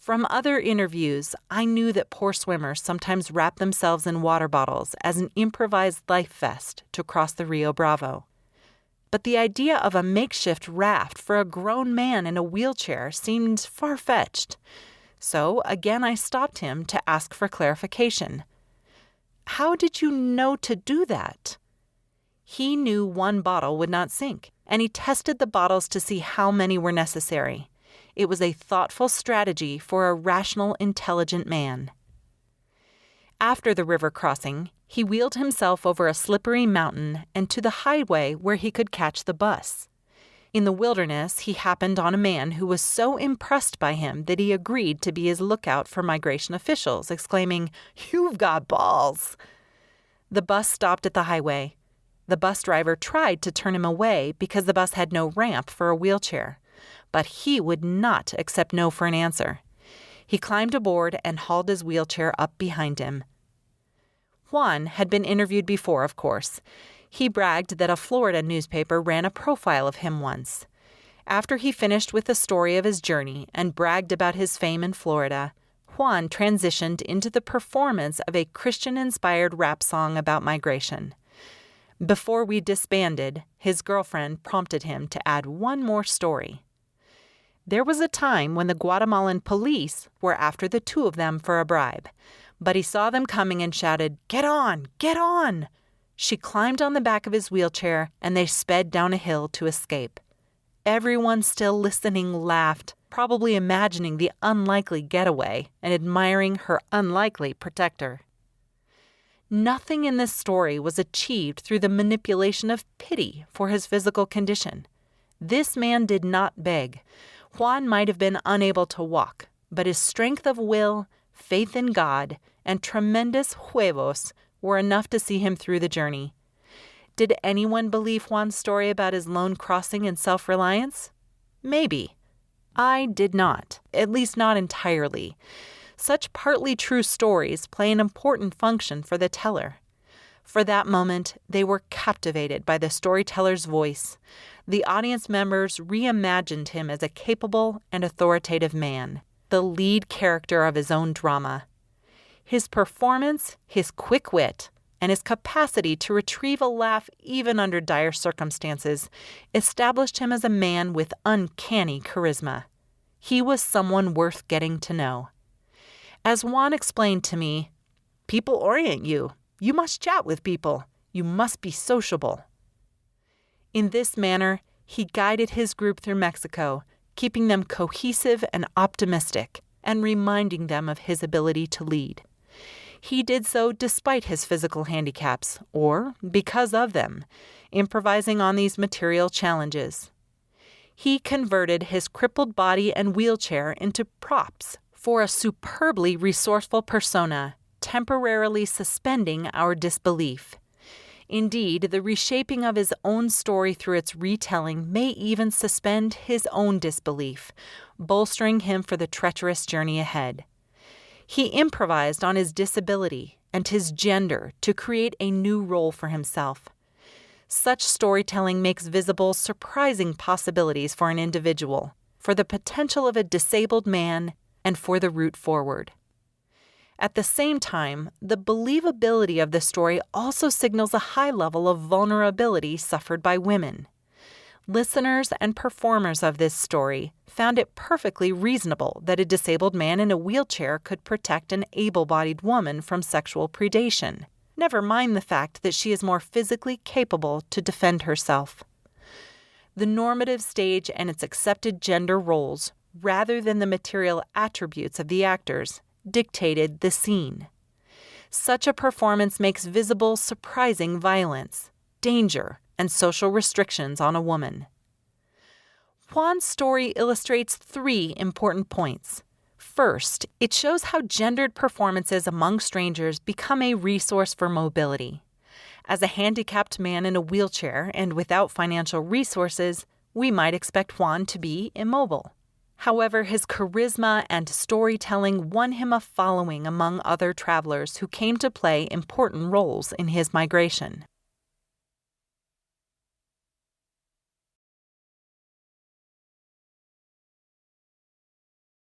From other interviews, I knew that poor swimmers sometimes wrap themselves in water bottles as an improvised life vest to cross the Rio Bravo. But the idea of a makeshift raft for a grown man in a wheelchair seemed far-fetched. So again I stopped him to ask for clarification. How did you know to do that? He knew one bottle would not sink, and he tested the bottles to see how many were necessary. It was a thoughtful strategy for a rational, intelligent man. After the river crossing, he wheeled himself over a slippery mountain and to the highway where he could catch the bus. In the wilderness, he happened on a man who was so impressed by him that he agreed to be his lookout for migration officials, exclaiming, "You've got balls!" The bus stopped at the highway. The bus driver tried to turn him away because the bus had no ramp for a wheelchair, but he would not accept no for an answer. He climbed aboard and hauled his wheelchair up behind him. Juan had been interviewed before, of course. He bragged that a Florida newspaper ran a profile of him once. After he finished with the story of his journey and bragged about his fame in Florida, Juan transitioned into the performance of a Christian-inspired rap song about migration. Before we disbanded, his girlfriend prompted him to add one more story. There was a time when the Guatemalan police were after the two of them for a bribe, but he saw them coming and shouted, "Get on! Get on!" She climbed on the back of his wheelchair, and they sped down a hill to escape. Everyone still listening laughed, probably imagining the unlikely getaway and admiring her unlikely protector. Nothing in this story was achieved through the manipulation of pity for his physical condition. This man did not beg. Juan might have been unable to walk, but his strength of will, faith in God, and tremendous huevos were enough to see him through the journey. Did anyone believe Juan's story about his lone crossing and self-reliance? Maybe. I did not, at least not entirely. Such partly true stories play an important function for the teller. For that moment, they were captivated by the storyteller's voice. The audience members reimagined him as a capable and authoritative man, the lead character of his own drama. His performance, his quick wit, and his capacity to retrieve a laugh even under dire circumstances established him as a man with uncanny charisma. He was someone worth getting to know. As Juan explained to me, "People orient you. You must chat with people. You must be sociable." In this manner, he guided his group through Mexico, keeping them cohesive and optimistic, and reminding them of his ability to lead. He did so despite his physical handicaps, or because of them, improvising on these material challenges. He converted his crippled body and wheelchair into props for a superbly resourceful persona, temporarily suspending our disbelief. Indeed, the reshaping of his own story through its retelling may even suspend his own disbelief, bolstering him for the treacherous journey ahead. He improvised on his disability and his gender to create a new role for himself. Such storytelling makes visible surprising possibilities for an individual, for the potential of a disabled man, and for the route forward. At the same time, the believability of the story also signals a high level of vulnerability suffered by women. Listeners and performers of this story found it perfectly reasonable that a disabled man in a wheelchair could protect an able-bodied woman from sexual predation, never mind the fact that she is more physically capable to defend herself. The normative stage and its accepted gender roles, rather than the material attributes of the actors, dictated the scene. Such a performance makes visible surprising violence, danger, and social restrictions on a woman. Juan's story illustrates 3 important points. First, it shows how gendered performances among strangers become a resource for mobility. As a handicapped man in a wheelchair and without financial resources, we might expect Juan to be immobile. However, his charisma and storytelling won him a following among other travelers who came to play important roles in his migration.